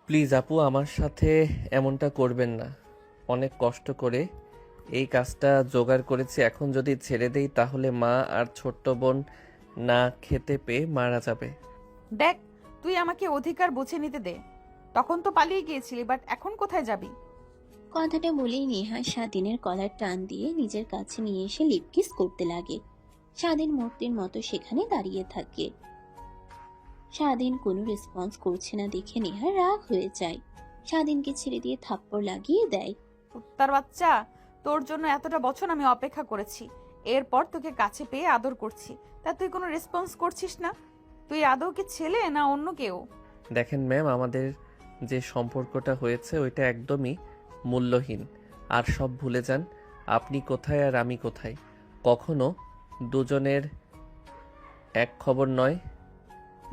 Please আপু, আমার সাথে এমনটা করবেন না। অনেক কষ্ট করে এই কাজটা জোগাড় করেছি, এখন যদি ছেড়ে দেই তাহলে মা আর ছোট্ট বোন না খেতে পেয়ে মারা যাবে। দেখ, তুই আমাকে অধিকার বুঝে নিতে দে। তখন তো পালিয়ে গিয়েছিলি, বাট এখন কোথায় যাবি? কথাটা বলেই নেহা স্বাধীনের কলার টান দিয়ে নিজের কাছে নিয়ে এসে লিপকিস করতে লাগে। স্বাধীন মূর্তির মতো সেখানে দাঁড়িয়ে থাকে। স্বাধীন কোনো রেসপন্স করছে না দেখে নেহা রাগ হয়ে যায়। স্বাধীনকে ছেড়ে দিয়ে থাপ্পড় লাগিয়ে দেয়। কুত্তার বাচ্চা, তোর জন্য এতটা বছর আমি অপেক্ষা করেছি। এরপর তোকে কাছে পেয়ে আদর করছি, তা তুই কোনো রেসপন্স করছিস না। তুই আদৌ কি ছেলে না অন্য কেউ? দেখেন ম্যাম, আমাদের যে সম্পর্কটা হয়েছে ওইটা একদমই মূল্যহীন। আর সব ভুলে যান, আপনি কোথায় আর আমি কোথায়। কখনো দুজনের এক খবর নয়।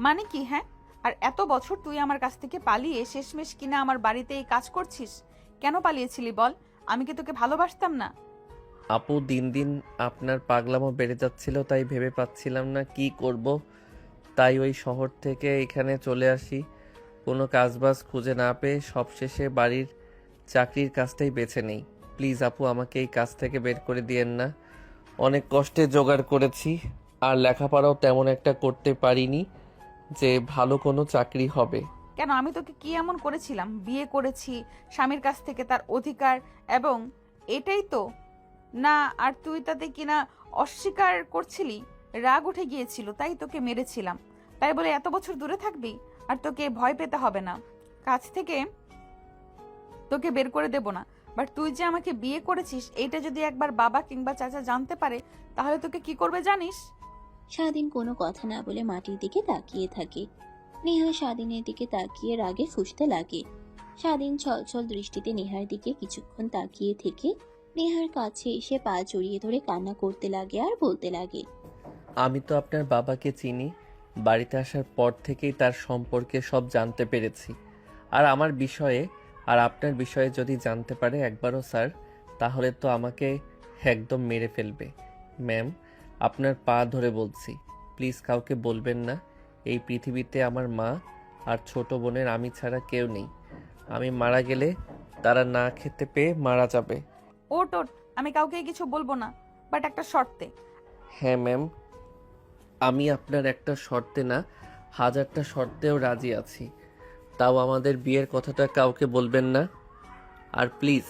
মানে কি, হ্যাঁ? আর এত বছর তুই আমার কাছ থেকে পালিয়ে শেষমেশ কিনা আমার বাড়িতে এই কাজ করছিস? কেন পালিয়েছিলি বল? আমি কি তোকে ভালোবাসতাম না? আপু, দিন দিন আপনার পাগলামো বেড়ে যাচ্ছিল, তাই ভেবে পাচ্ছিলাম না কি করব। তাই ওই শহর থেকে এখানে চলে আসি। কোনো কাজবাজ খুঁজে না পেয়ে সবশেষে বাড়ির চাকরির কাজটাই বেছে নেই। প্লিজ আপু, আমাকে এই কাজ থেকে বের করে দিয়েন না। অনেক কষ্টে জোগাড় করেছি, আর লেখাপড়াও তেমন একটা করতে পারিনি যে ভালো কোনো চাকরি হবে। কেন, আমি তোকে কি এমন করেছিলাম? বিয়ে করেছি স্বামীর কাছ থেকে, তার অধিকার, এবং এটাই তো না। আর তুই তাতে কিনা অস্বীকার করছিলি। রাগ উঠে গিয়েছিল তাই তোকে মেরেছিলাম। তাই বলে এত বছর দূরে থাকবি? আর তোকে ভয় পেতে হবে না, কাছ থেকে তোকে বের করে দেব না। বাট তুই যে আমাকে বিয়ে করেছিস, এইটা যদি একবার বাবা কিংবা চাচা জানতে পারে, তাহলে তোকে কি করবে জানিস? স্বাধীন কোনো কথা না বলে মাটির দিকে তাকিয়ে থাকে। নেহা স্বাধীনের দিকে তাকিয়ে রাগে ফুঁসতে লাগে। স্বাধীন ছলছল দৃষ্টিতে নেহার দিকে কিছুক্ষণ তাকিয়ে থেকে নেহার কাছে এসে পা জড়িয়ে ধরে কান্না করতে লাগে আর বলতে লাগে। আমি তো আপনার বাবাকে চিনি। বাড়িতে আসার পর থেকেই তার সম্পর্কে সব জানতে পেরেছি। আর আমার বিষয়ে আর আপনার বিষয়ে যদি জানতে পারে একবারও স্যার, তাহলে তো আমাকে একদম মেরে ফেলবে। ম্যাম, আপনার পা ধরে বলছি, প্লিজ কাউকে বলবেন না। এই পৃথিবীতে আমার মা আর ছোট বোনের আমি ছাড়া কেউ নেই। আমি মারা গেলে তারা না খেতে পেয়ে মারা যাবে। ওট ওট, আমি কাউকে কিছু বলবো না, বাট একটা শর্তে। হ্যাঁ ম্যাম, আমি আপনার একটা শর্তে না, হাজারটা শর্তেও রাজি আছি। তাও আমাদের বিয়ের কথাটা কাউকে বলবেন না। আর প্লিজ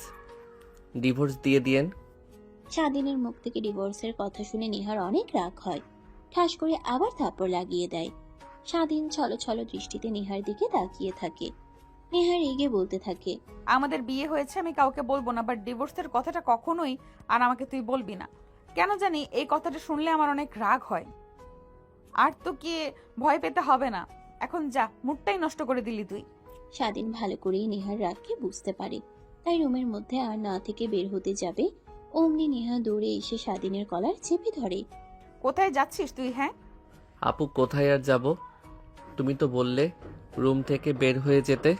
ডিভোর্স দিয়ে দিয়েন। স্বাধীনের মুখ থেকে ডিভোর্সের কথা শুনে নেহার অনেক রাগ হয়। ঠাস করে আবার থাপ্পড় লাগিয়ে দেয়। স্বাধীন ছলো ছলো দৃষ্টিতে নেহার দিকে তাকিয়ে থাকে। নেহা রেগে বলতে থাকে। আমাদের বিয়ে হয়েছে, আমি কাউকে বলবো না, বাট ডিভোর্সের কথাটা কখনোই আর আমাকে তুই বলবি না। কেন জানি এই কথাটা শুনলে আমার অনেক রাগ হয়। আর তো কি, ভয় পেতে হবে না। এখন যা, মুডটাই নষ্ট করে দিলি তুই। স্বাধীন ভালো করেই নেহার রাগকে বুঝতে পারে, তাই রুমের মধ্যে আর না থেকে বের হতে যাবে অমনি নেহা দৌড়ে এসে স্বাধীনের কলার চেপে ধরে। কোথায় যাচ্ছিস তুই, হ্যাঁ? আপু, কোথায় আর যাব? তুমি তো বললে রুম থেকে বের হয়ে যেতে।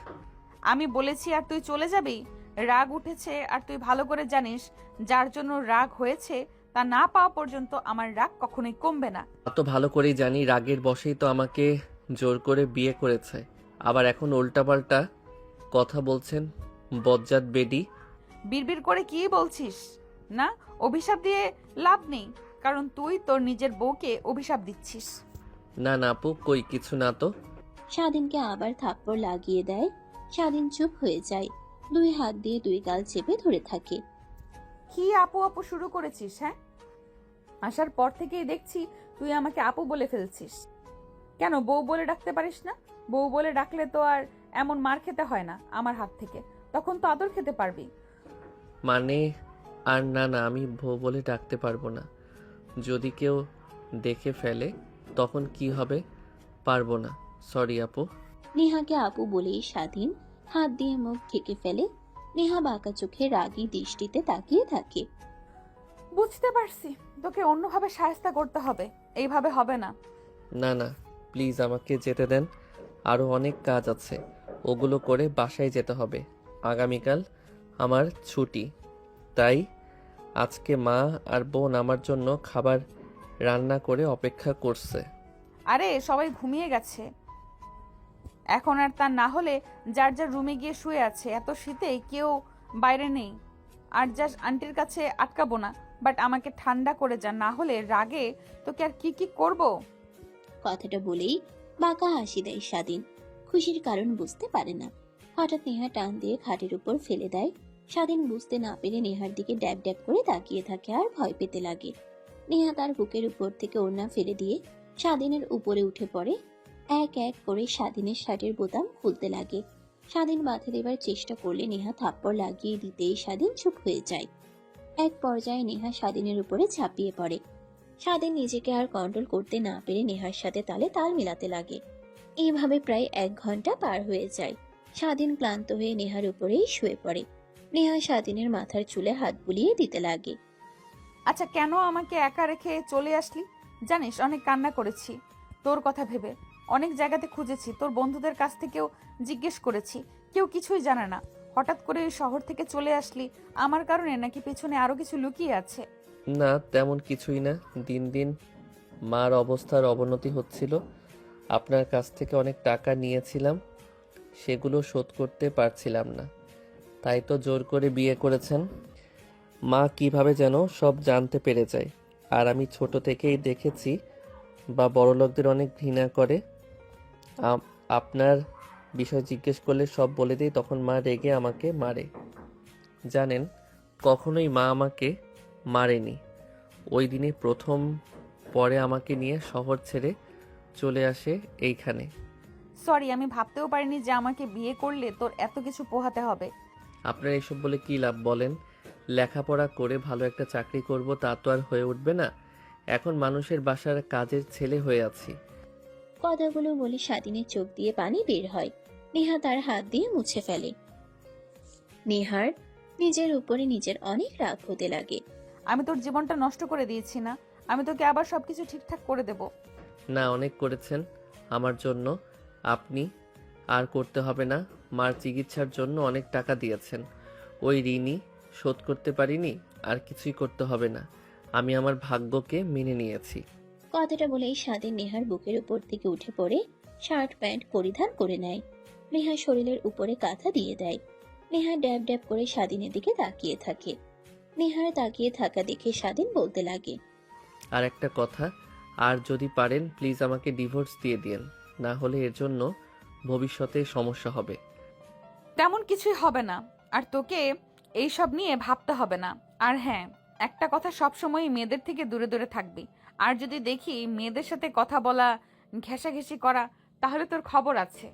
আমি বলেছি আর তুই চলে যাবি? রাগ উঠেছে আর তুই ভালো করে জানিস, যার জন্য রাগ হয়েছে তা না পাওয়া পর্যন্ত আমার রাগ কখনোই কমবে না। অত ভালো করেই জানি, রাগের বশেই তো আমাকে জোর করে বিয়ে করেছে। আবার এখন উল্টাপাল্টা কথা বলছেন, বজ্জাত বেডি। বিড়বিড় করে কি বলছিস? না, অভিশাপ দিয়ে লাভ নেই, কারণ তুই তোর নিজের বউকে অভিশাপ দিচ্ছিস। না না আপু, কই কিছু না তো। স্বাধীনকে আবার থাপ্পড় লাগিয়ে দেয়। স্বাধীন চুপ হয়ে যায়, দুই হাত দিয়ে দুই গাল চেপে ধরে থাকে। কি আপু আপু শুরু করেছিস, হ্যাঁ? আসার পর থেকেই দেখছি তুই আমাকে আপু বলে ফেলছিস। কেন বউ বলে ডাকতে পারিস না? বউ বলে ডাকলে তো আর এমন মার খেতে হয় না আমার হাত থেকে, তখন তো আদর খেতে পারবি। মানে, আর না না, আমি বউ বলে ডাকতে পারবো না। যদি কেউ দেখে ফেলে তখন কি হবে? পারবো না, সরি আপু। নেহাকে আপু বলেই স্বাধীন হাত দিয়ে মুখ ঢেকে ফেলে। নেহা বাঁকা চোখে রাগী দৃষ্টিতে তাকিয়ে থাকে। বুঝতে পারছি, তোকে অন্যভাবে সাহায্য করতে হবে, এইভাবে হবে না। না না, প্লিজ আমাকে যেতে দেন। আরও অনেক কাজ আছে, ওগুলো করে বাসায় যেতে হবে। আগামীকাল আমার ছুটি, তাই আজকে মা আর বোন আমার জন্য খাবার রান্না করে অপেক্ষা করছে। আরে সবাই ঘুমিয়ে গেছে। এখন আর তা না হলে যার যার রুমে গিয়ে শুয়ে আছে, এত শীতে কেউ বাইরে নেই। আর যা আন্টির কাছে আটকাবো না, বাট আমাকে ঠান্ডা করে যা, না হলে রাগে তোকে আর কি কি করব। কথাটা বলেই বাঁকা হাসি দেয় স্বাধীন। খুশির কারণ বুঝতে পারে না। হঠাৎ নেহা টান দিয়ে খাটের উপর ফেলে দেয়। স্বাধীন বুঝতে না পেরে নেহার দিকে ড্যাব ড্যাব করে তাকিয়ে থাকে আর ভয় পেতে লাগে। নেহা তার বুকের উপর থেকে ওড়না ফেলে দিয়ে স্বাধীনের উপরে উঠে পড়ে। এক এক করে স্বাধীনের শার্টের বোতাম খুলতে লাগে। স্বাধীন বাধা দেবার চেষ্টা করলে নেহা থাপ্পড় লাগিয়ে দিতেই স্বাধীন চুপ হয়ে যায়। এক পর্যায়ে নেহা স্বাধীনের উপরে ঝাঁপিয়ে পড়ে। স্বাধীন নিজেকে আর কন্ট্রোল করতে না পেরে নেহার সাথে তালে তাল মিলাতে লাগে। এইভাবে প্রায় 1 ঘন্টা পার হয়ে যায়। স্বাধীন ক্লান্ত হয়ে নেহার উপরেই শুয়ে পড়ে। নেহা স্বাধীনের মাথার চুলে হাত বুলিয়ে দিতে লাগে। আচ্ছা, কেন আমাকে একা রেখে চলে আসলি? জানিস অনেক কান্না করেছি তোর কথা ভেবে, অনেক জায়গাতে খুঁজেছি, তোর বন্ধুদের কাছ থেকেও জিজ্ঞেস করেছি, কেউ কিছুই জানে না। হঠাৎ করে এই শহর থেকে চলে আসলি আমার কারণে, নাকি পেছনে আরো কিছু লুকিয়ে আছে? না, তেমন কিছুই না। দিন দিন মার অবস্থার অবনতি হচ্ছিল। আপনার কাছ থেকে অনেক টাকা নিয়েছিলাম, সেগুলো শোধ করতে পারছিলাম না, তাই তো জোর করে বিয়ে করেছেন। মা কিভাবে যেন সব জানতে পেরে যায়। আর আমি ছোট থেকেই দেখেছি বা বড়লোকদের অনেক ঘৃণা করে। আপনার বিষয় জিজ্ঞেস করলে সব বলে দিই, তখন মা রেগে আমাকে মারে। জানেন, কখনোই মা আমাকে মারেনি। ওই দিনে প্রথম পরে আমাকে নিয়ে শহর ছেড়ে চলে আসে এইখানে। সরি, আমি ভাবতেও পারিনি যে আমাকে বিয়ে করলে তোর এত কিছু পোহাতে হবে। আপনার এসব বলে কি লাভ বলেন? লেখাপড়া করে ভালো একটা চাকরি করব, তা তো আর হয়ে উঠবে না। এখন মানুষের বাসার কাজের ছেলে হয়ে আছি। কথাগুলো বলে স্বাধীনের চোখ দিয়ে পানি বের হয়। নেহা তার হাত দিয়ে মুছে ফেলে। নেহার নিজের উপরে নিজের অনেক রাগ হতে লাগে। আমি তোর জীবনটা নষ্ট করে দিয়েছি না? আমি তোকে আবার সবকিছু ঠিকঠাক করে দেব। না, অনেক করেছেন আমার জন্য আপনি। আর করতে হবে না। মার চিকিৎসার জন্য অনেক টাকা দিয়েছেন, ওই ঋণই শোধ করতে পারিনি। আর কিছুই করতে হবে না, আমি আমার ভাগ্যকে মেনে নিয়েছি। কথাটা বলেই স্বাধীন নেহার বুকের উপর থেকে উঠে পড়ে শার্ট প্যান্ট পরিধান করে নেয়। নেহা শরীরের উপরে কাঁথা দিয়ে দেয়। নেহা ড্যাব ড্যাব করে স্বাধীনের দিকে তাকিয়ে থাকে। নেহার তাকিয়ে থাকা দেখে স্বাধীন বলতে লাগে, আর একটা কথা, আর যদি পারেন প্লিজ আমাকে ডিভোর্স দিয়ে দিন, না হলে এর জন্য ভবিষ্যতে সমস্যা হবে। তেমন কিছুই হবে না, আর তোকে এইসব নিয়ে ভাবতে হবে না। আর হ্যাঁ, একটা কথা, সবসময় মেয়েদের থেকে দূরে দূরে থাকবি। আর যদি দেখি মেয়েদের সাথে কথা বলা, ঘেঁষাঘেঁষি করা, তাহলে তোর খবর আছে।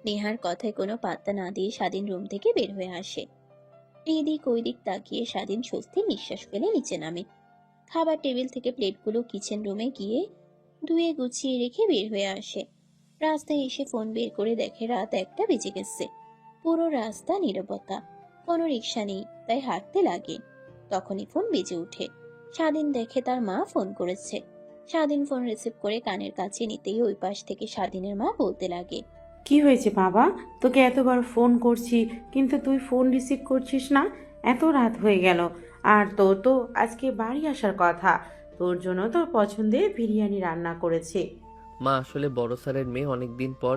নেহার কথায় কোনো পাত্তা না দিয়ে স্বাধীন রুম থেকে বের হয়ে আসে। এদিক ওইদিক তাকিয়ে স্বাধীন স্বস্তির নিঃশ্বাস ফেলে নিচে নামে। খাবার টেবিল থেকে প্লেটগুলো কিচেন রুমে গিয়ে ধুয়ে গুছিয়ে রেখে বের হয়ে আসে। রাস্তায় এসে ফোন বের করে দেখে রাত 1টা বেজে গেছে। পুরো রাস্তা নীরবতা, কোনো রিক্সা নেই, তাই হাঁটতে লাগে। তখনই ফোন বেজে ওঠে। স্বাধীন দেখে তার মা ফোন করেছে। স্বাধীন ফোন রিসিভ করে কানের কাছে নিতেই ওই পাশ থেকে স্বাধীনের মা বলতে লাগে, কি হয়েছে বাবা? তোকে এতবার ফোন করছি কিন্তু তুই ফোন রিসিভ করছিস না। এত রাত হয়ে গেল, আর তোর তো আজকে বাড়ি আসার কথা। তোর জন্য তোর পছন্দের বিরিয়ানি রান্না করেছে। মা, আসলে বড় স্যারের মেয়ে অনেক দিন পর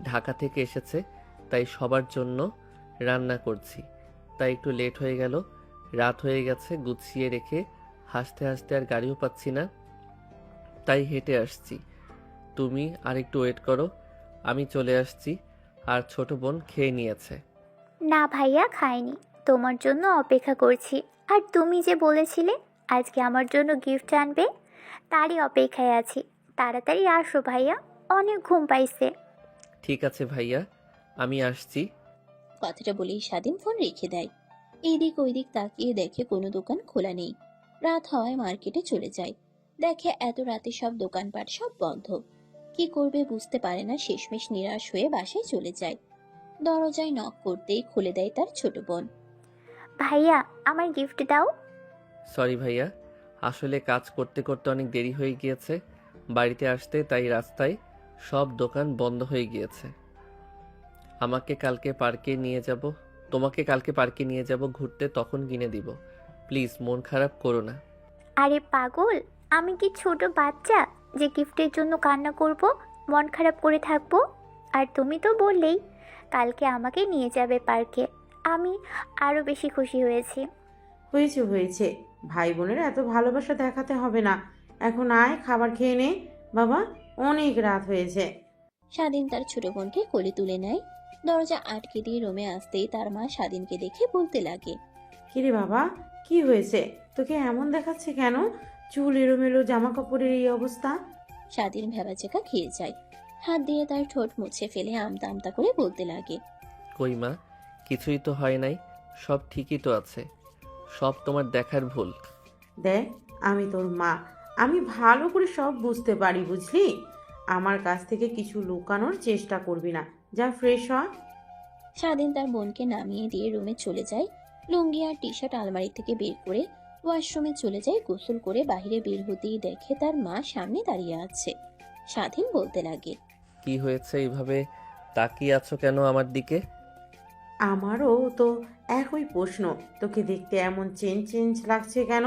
ঢাকা থেকে এসেছে, তাই সবার জন্য রান্না করছি। তাই একটু লেট হয়ে গেল, রাত হয়ে গেছে। গুছিয়ে রেখে হাসতে হাসতে আর গাড়িও পাচ্ছি না, তাই হেঁটে আসছি। তুমি আর একটু ওয়েট করো, আমি চলে আসছি। আর ছোট বোন খেয়ে নিয়েছে। না ভাইয়া, খাইনি, তোমার জন্য অপেক্ষা করছি। আর তুমি যে বলেছিলে আজকে আমার জন্য গিফট আনবে, তারই অপেক্ষায় আছি। তাড়াতাড়ি আসো ভাইয়া, অনেক ঘুম পাইছে। ঠিক আছে ভাইয়া, আমি আসছি। কথাটা বলেই স্বাধীন ফোন রেখে দেয়। এইদিক ওইদিক তাকিয়ে দেখে কোনো দোকান খোলা নেই। রাত হওয়ায় মার্কেটে চলে যায়। দেখে এত রাতে সব দোকানপাট সব বন্ধ। কি করবে বুঝতে পারে না, শেষমেশ নিরাশ হয়ে বাসায় চলে যায়। দরজায় নক করতেই খুলে দেয় তার ছোট বোন। ভাইয়া, আমার গিফট দাও। সরি ভাইয়া, আসলে কাজ করতে করতে অনেক দেরি হয়ে গিয়েছে বাড়িতে আসতে, তাই রাস্তায় সব দোকান বন্ধ হয়ে গিয়েছে। তোমাকে কালকে পার্কে নিয়ে যাব ঘুরতে, তখন কিনে দিব। প্লিজ মন খারাপ করো না। আরে পাগল, আমি কি ছোট বাচ্চা যে গিফটের জন্য কান্না করব, মন খারাপ করে থাকবো? আর তুমি তো বললেই কালকে আমাকে নিয়ে যাবে পার্কে। আমি আরও বেশি খুশি হয়েছি। হয়েছে হয়েছে, ভাই বোনের এত ভালোবাসা দেখাতে হবে না। এখন আয়, খাবার খেয়ে নে বাবা, অনেক রাত হয়েছে। স্বাধীন তার ছোট বোনকে কোলে তুলে নেয়। দরজা আটকে দিয়ে রুমে আসতেই তার মা স্বাধীনকে দেখে বলতে লাগে, কিরে বাবা, কি হয়েছে? তোকে এমন দেখাচ্ছে কেন? চুল এলোমেলো, জামা কাপড়ের এই অবস্থা। স্বাধীন ভেবাচেকা খেয়ে যায়। হাত দিয়ে তার ঠোঁট মুছে ফেলে আমতা আমতা করে বলতে লাগে, কই মা, কিছুই তো হয় নাই, সব ঠিকই তো আছে, সব তোমার দেখার ভুল। দেখ, আমি তোর মা, আমি ভালো করে সব বুঝতে পারি, বুঝলি? আমার কাছ থেকে কিছু লুকানোর চেষ্টা করবি না। যা, ফ্রেশ হ। স্বাধীন তার বোনকে নামিয়ে দিয়ে রুমে চলে যায়। লুঙ্গি আর টি শার্ট আলমারি থেকে বের করে ওয়াশরুমে চলে যায়। গোসল করে বাইরে বের হতেই দেখে তার মা সামনে দাঁড়িয়ে আছে। স্বাধীন বলতে লাগে, কি হয়েছে, এইভাবে তাকিয়ে আছো কেন আমার দিকে? আমারও তো একই প্রশ্ন, তোকে দেখতে এমন চেঞ্জ চেঞ্জ লাগছে কেন?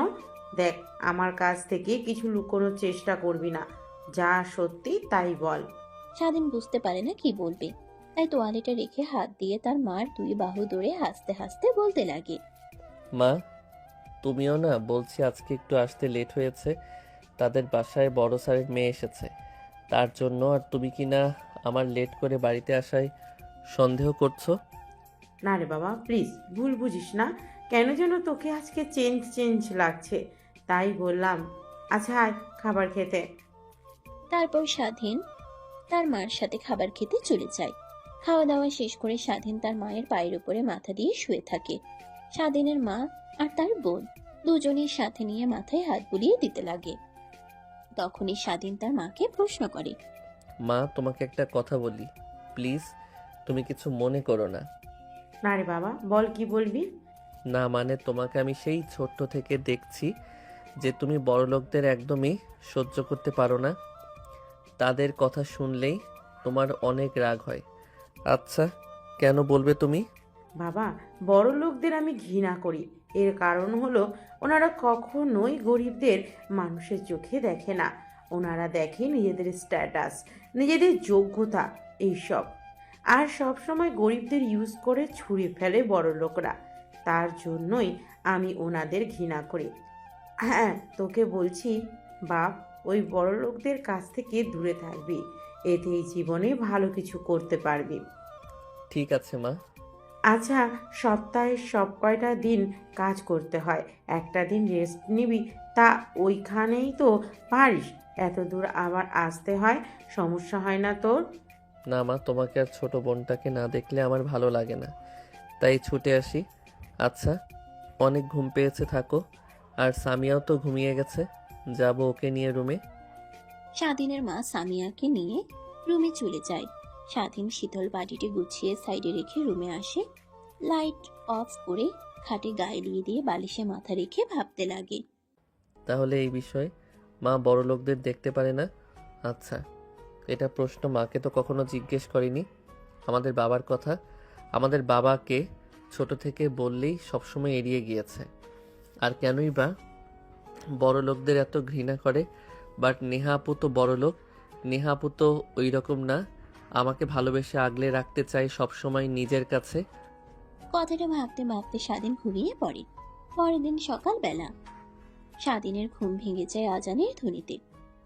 দেখ, আমার কাছ থেকে কিছু লুকোনোর চেষ্টা করবি না, যা সত্যি তাই বল। স্বাধীন বুঝতে পারে না কি বলবে, তাই তোয়ালেটা রেখে হাত দিয়ে তার মার দুই বাহু ধরে হাসতে হাসতে বলতে লাগে, মা, তুমিও না, বলছি আজকে একটু আসতে লেট হয়েছে, তাদের বাসায় বড় স্যারের মেয়ে এসেছে তার জন্য। আর তুমি কি না আমার লেট করে বাড়িতে আসায় সন্দেহ করছো? না রে বাবা, প্লিজ, ভুল বুঝিস না। কেন যেন তোকে আজকে চেঞ্জ চেঞ্জ লাগছে, তাই বললাম। আচ্ছা আয়, খাবার খেতে। তারপর স্বাধীন তার মার সাথে খাবার খেতে চলে যায়। খাওয়া দাওয়া শেষ করে স্বাধীন তার মায়ের পায়ের উপরে মাথা দিয়ে শুয়ে থাকে। স্বাধীনের মা আর তার বোন দুজনের সাথে নিয়ে মাথায় হাত বুলিয়ে দিতে লাগে। তখনই স্বাধীন তার মাকে প্রশ্ন করে, মা, তোমাকে একটা কথা বলি, প্লিজ, তুমি কিছু মনে করো না। না রে বাবা, বল, কি বলবি? না মানে, তোমাকে আমি সেই ছোট্ট থেকে দেখছি যে তুমি বড়লোকদের একদমই সহ্য করতে পারো না, তাদের কথা শুনলেই তোমার অনেক রাগ হয়। আচ্ছা, কেন বলবে তুমি? বাবা, বড় লোকদের আমি ঘৃণা করি। এর কারণ হলো, ওনারা কখনোই গরিবদের মানুষের চোখে দেখে না। ওনারা দেখে নিজেদের স্ট্যাটাস, নিজেদের যোগ্যতা, এইসব। আর সব সময় গরিবদের ইউজ করে ছুঁড়ে ফেলে বড় লোকরা। তার জন্যই আমি ওনাদের ঘৃণা করি। হ্যাঁ, তোকে বলছি বাপ, ওই বড় লোকদের কাছ থেকে দূরে থাকবি, এতেই জীবনে ভালো কিছু করতে পারবি। ঠিক আছে মা। আচ্ছা, সপ্তাহে সব কয়টা দিন কাজ করতে হয়, একটা দিন রেস্ট নিবি, তা ওইখানেই তো পারিস। এত দূর আবার আসতে হয়, সমস্যা হয় না তোর? না মা, তোমাকে আর ছোট বোনটাকে না দেখলে আমার ভালো লাগে না, তাই ছুটে আসি। আচ্ছা, অনেক ঘুম পেয়েছে, থাকো। আর সামিয়াও তো ঘুমিয়ে গেছে, যাব ওকে নিয়ে রুমে। স্বাধীনের মা সামিয়াকে নিয়ে রুমে চলে যায়। স্বাধীন শীতল বাটিটি গুছিয়ে সাইডে রেখে রুমে আসে। লাইট অফ করে খাটে গায়ে দিয়ে বালিশে মাথা রেখে ভাবতে লাগে, তাহলে এই বিষয়ে মা বড় লোকদের দেখতে পারে না? আচ্ছা, এটা প্রশ্ন মাকে তো কখনো জিজ্ঞেস করিনি। আমাদের বাবার কথা, আমাদের বাবাকে ছোট থেকে বললেই সবসময় এড়িয়ে গিয়েছে। আর কেনই বা বড় লোকদের এত ঘৃণা করে? বাট নেহা আপু তো বড় লোক, নেহা আপু তো ওই রকম না, আমাকে ভালোবেসে আগলে রাখতে চাই সবসময় নিজের কাছে। কথাটা ভাবতে ভাবতে স্বাধীন ঘুমিয়ে পড়ে। পরের দিন সকালবেলা স্বাধীনের ঘুম ভেঙে যায় আজানের ধ্বনিতে।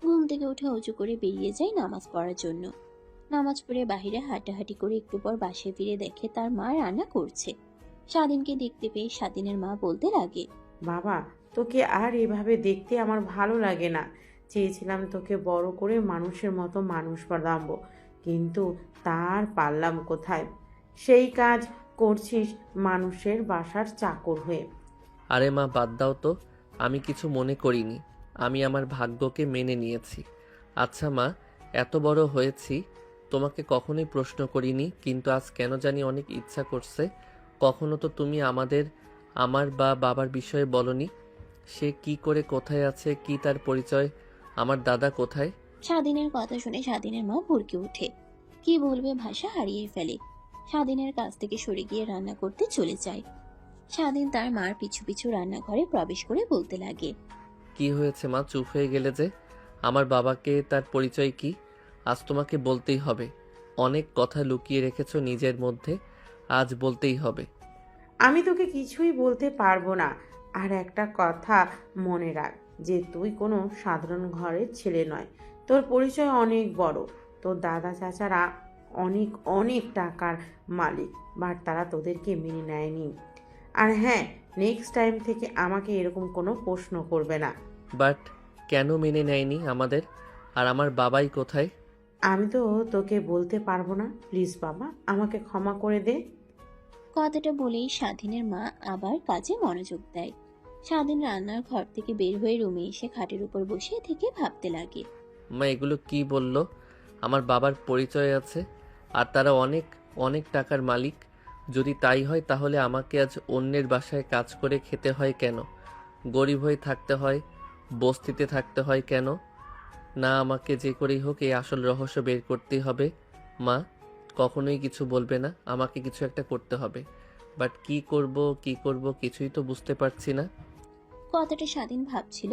ঘুম থেকে উঠে উঁচু করে বেরিয়ে যায় নামাজ পড়ার জন্য। নামাজ পড়ে বাহিরে হাঁটাহাঁটি করে একটু পর বাসায় ফিরে দেখে তার মা রান্না করছে। স্বাধীনকে দেখতে পেয়ে স্বাধীনের মা বলতে লাগে, বাবা, তোকে আর এভাবে দেখতে আমার ভালো লাগে না। চেয়েছিলাম তোকে বড় করে মানুষের মতো মানুষ বানাবো, কিন্তু তার পারলাম কোথায়? সেই কাজ করছিস মানুষের বাসার চাকর হয়ে। আরে মা, বাদ দাও তো, আমি কিছু মনে করিনি, আমি আমার ভাগ্যকে মেনে নিয়েছি। আচ্ছা মা, এত বড় হয়েছি, তোমাকে কখনোই প্রশ্ন করিনি, কিন্তু আজ কেন জানি অনেক ইচ্ছা করছে। কখনো তো তুমি আমার বা বাবার বিষয়ে বলনি। সে কি করে, কোথায় আছে, কি তার পরিচয়, আমার দাদা কোথায়? স্বাধীনের কথা শুনে স্বাধীনের মা ভরকে ওঠে। কি বলবে ভাষা হারিয়ে ফেলে। স্বাধীনের কাছ থেকে সরে গিয়ে রান্না করতে চলে যায়। স্বাধীন তার মার পিছু পিছু রান্নাঘরে প্রবেশ করে বলতে লাগে, কি হয়েছে মা, চুপ হয়ে গেলে যে? আমার বাবাকে, তার পরিচয় কি? আজ তোমাকে বলতেই হবে। অনেক কথা লুকিয়ে রেখেছো নিজের মধ্যে, আজ বলতেই হবে। আমি তোকে কিছুই বলতে পারবো না। আর একটা কথা মনে রাখ, যে তুই কোনো সাধারণ ঘরের ছেলে নয়। তোর পরিচয় অনেক বড়। তোর দাদা চাচারা অনেক অনেক টাকার মালিক, বাট তারা তোদেরকে মেনে নেয়নি। আর হ্যাঁ, নেক্সট টাইম থেকে আমাকে এরকম কোনো প্রশ্ন করবে না। বাট কেন মেনে নেয়নি আমাদের? আর আমার বাবাই কোথায়? আমি তো তোকে বলতে পারবো না। প্লিজ বাবা, আমাকে ক্ষমা করে দে। কথাটা বলেই স্বাধীনের মা আবার কাজে মনোযোগ দেয়। স্বাধীন রান্নার ঘর থেকে বের হয়ে রুমে এসে খাটের উপর বসে থেকে ভাবতে লাগে। মা এগুলো কি বললো? আমার বাবার পরিচয় আছে, আর তারা অনেক অনেক টাকার মালিক। যদি তাই হয় তাহলে আমাকে আজ অন্যের বাসায় কাজ করে খেতে হয় কেন? গরিব হয়ে থাকতে হয়, বস্তিতে থাকতে হয় কেন? না, আমাকে যে করেই হোক এই আসল রহস্য বের করতেই হবে। মা কখনোই কিছু বলবে না, আমাকে কিছু একটা করতে হবে। বাট কি করব কি করব কিছুই তো বুঝতে পারছি না। কথাটা স্বাধীন ভাবছিল।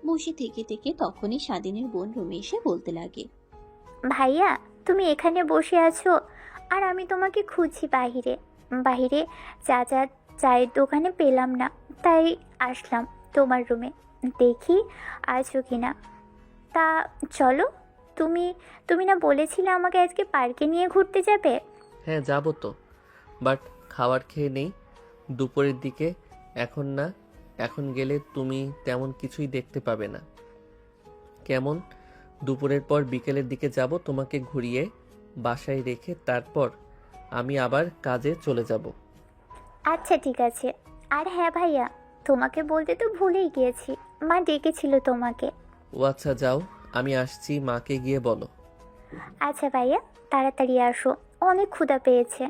বসে থেকে থেকে তখনই স্বাধীনের বোন রুমে এসে বলতে লাগে। ভাইয়া, তুমি এখানে বসে আছো আর আমি তোমাকে খুঁজছি বাহিরে। বাহিরে চাচা চায়ের দোকানে পেলাম না, তাই আসলাম তোমার রুমে, দেখি আছো কিনা। তা চলো, তুমি তুমি না বলেছিলে আমাকে আজকে পার্কে নিয়ে ঘুরতে যাবে? হ্যাঁ যাবো তো, বাট খাবার খেয়ে নেই দুপুরের দিকে। এখন না, এখন গেলে তুমি তেমন কিছুই দেখতে পাবে না। কেমন? দুপুরের পর বিকেলের দিকে যাব, তোমাকে ঘুরিয়ে বাসায় রেখে তারপর আমি আবার কাজে চলে যাব। আচ্ছা ঠিক আছে। আর হ্যাঁ ভাইয়া, তোমাকে বলতে তো ভুলেই গিয়েছি, মা ডেকেছিল তোমাকে। ও আচ্ছা, যাও, আমি আসছি, মাকে গিয়ে বলো। আচ্ছা ভাইয়া, তাড়াতাড়ি আসো, অনেক ক্ষুধা পেয়েছে।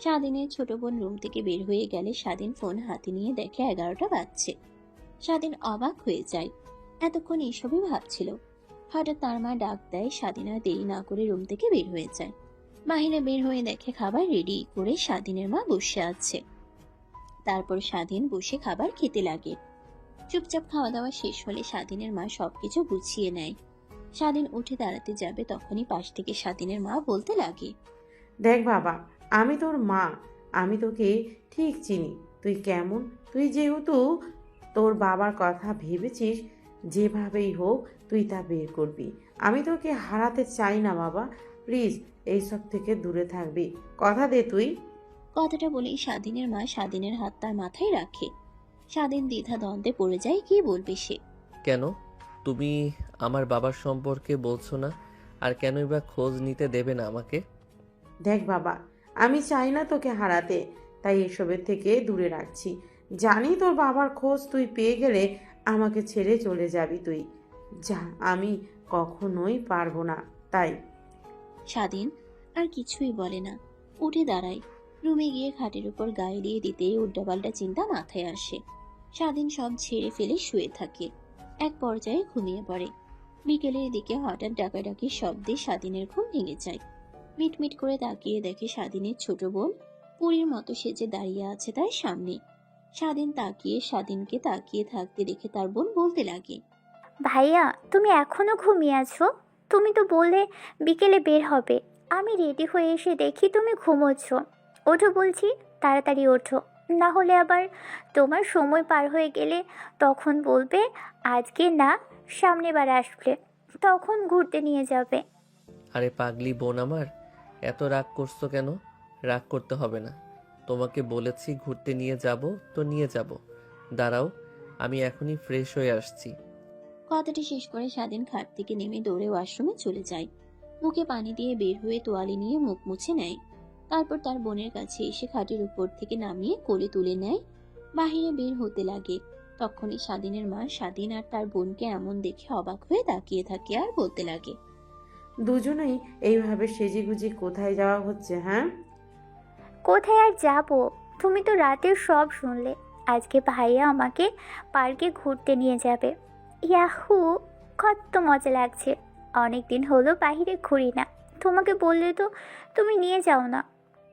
স্বাধীনের ছোট বোন রুম থেকে বের হয়ে গেলে স্বাধীন ফোন হাতে নিয়ে দেখে 11টা বাজছে। স্বাধীন অবাক হয়ে যায়, এতক্ষণ এসবই ভাবছিল। হঠাৎ তার মা ডাক দেয়। স্বাধীন আর দেরি না করে রুম থেকে বের হয়ে যায়। বাহিরে বের হয়ে দেখে খাবার রেডি করে স্বাধীনের মা বসে আছে। তারপর স্বাধীন বসে খাবার খেতে লাগে। চুপচাপ খাওয়া দাওয়া শেষ হলে স্বাধীনের মা সবকিছু গুছিয়ে নেয়। স্বাধীন উঠে দাঁড়াতে যাবে, তখনই পাশ থেকে স্বাধীনের মা বলতে লাগে। দেখ বাবা, আমি তোর মা, আমি তোকে ঠিক চিনি। তুই কেমন, তুই যেহেতু তোর বাবার কথা ভেবেছিস, যেভাবেই হোক তুই তা বের করবি। আমি তোকে হারাতে চাই না বাবা, প্লিজ এইসব থেকে দূরে থাকবি, কথা দে তুই। কথাটা বলেই স্বাধীনের মা স্বাধীনের হাত তার মাথায় রাখে। স্বাধীন দ্বিধা দ্বন্দ্বে পড়ে যায়, কি বলবে সে। কেন তুমি আমার বাবার সম্পর্কে বলছো না? আর কেনই বা খোঁজ নিতে দেবে না আমাকে? দেখ বাবা, আমি চাই না তোকে হারাতে, তাই এসবের থেকে দূরে রাখছি। জানি তোর বাবার খোঁজ তুই পেয়ে গেলে আমাকে ছেড়ে চলে যাবি তুই। যা, আমি কখনোই পারবো না, তাই। স্বাধীন আর কিছুই বলে না, উঠে দাঁড়ায়। রুমে গিয়ে খাটের উপর গায়ে দিয়ে দিতেই উল্টাপাল্টা চিন্তা মাথায় আসে। স্বাধীন সব ঝেড়ে ফেলে শুয়ে থাকে। এক পর্যায়ে ঘুমিয়ে পড়ে। বিকেলের দিকে হঠাৎ ডাকাডাকির শব্দে স্বাধীনের ঘুম ভেঙে যায়। মিটমিট করে তাকিয়ে দেখে স্বাধীনের ছোট বোন পুরীর মতো সেজে দাঁড়িয়ে আছে তার সামনে। স্বাধীনকে তাকিয়ে থাকতে দেখে তার বোন বলতে লাগে। ভাইয়া, তুমি এখনো ঘুমিয়ে আছো? তুমি তো বললে বিকেলে বের হবে। আমি রেডি হয়ে এসে দেখি তুমি ঘুমোচ্ছ। ওঠো বলছি, তাড়াতাড়ি ওঠো, না হলে আবার তোমার সময় পার হয়ে গেলে তখন বলবে আজকে না, সামনে বার আসলে তখন ঘুরতে নিয়ে যাবে। আরে পাগলি বোন আমার, এত রাগ করছো কেন? রাগ করতে হবে না, তোমাকে বলেছি ঘুরতে নিয়ে যাব তো নিয়ে যাব। দাঁড়াও, আমি এখনই ফ্রেশ হয়ে আসছি। কথাটি শেষ করে স্বাধীন খাট থেকে নেমে দৌড়ে ওয়াশরুমে চলে যায়। মুখে পানি দিয়ে বের হয়ে তোয়ালে নিয়ে মুখ মুছে নেয়। তারপর তার বোনের কাছে এসে খাটের উপর থেকে নামিয়ে কোলে তুলে নেয়। বাহিরে বের হতে লাগে। তখনই স্বাধীনের মা স্বাধীন আর তার বোনকে এমন দেখে অবাক হয়ে তাকিয়ে থাকে আর বলতে লাগে। দুজনেই এইভাবে সেজেগুজে কোথায় যাওয়া হচ্ছে, হ্যাঁ? কোথায় আর যাব? তুমি তো রাতে সব শুনলে। আজকে ভাইয়া আমাকে পার্কে ঘুরতে নিয়ে যাবে। ইয়াহু, কত মজা লাগছে। অনেক দিন হলো বাইরে ঘুরি না, তোমাকে বললে তো তুমি নিয়ে যাও না।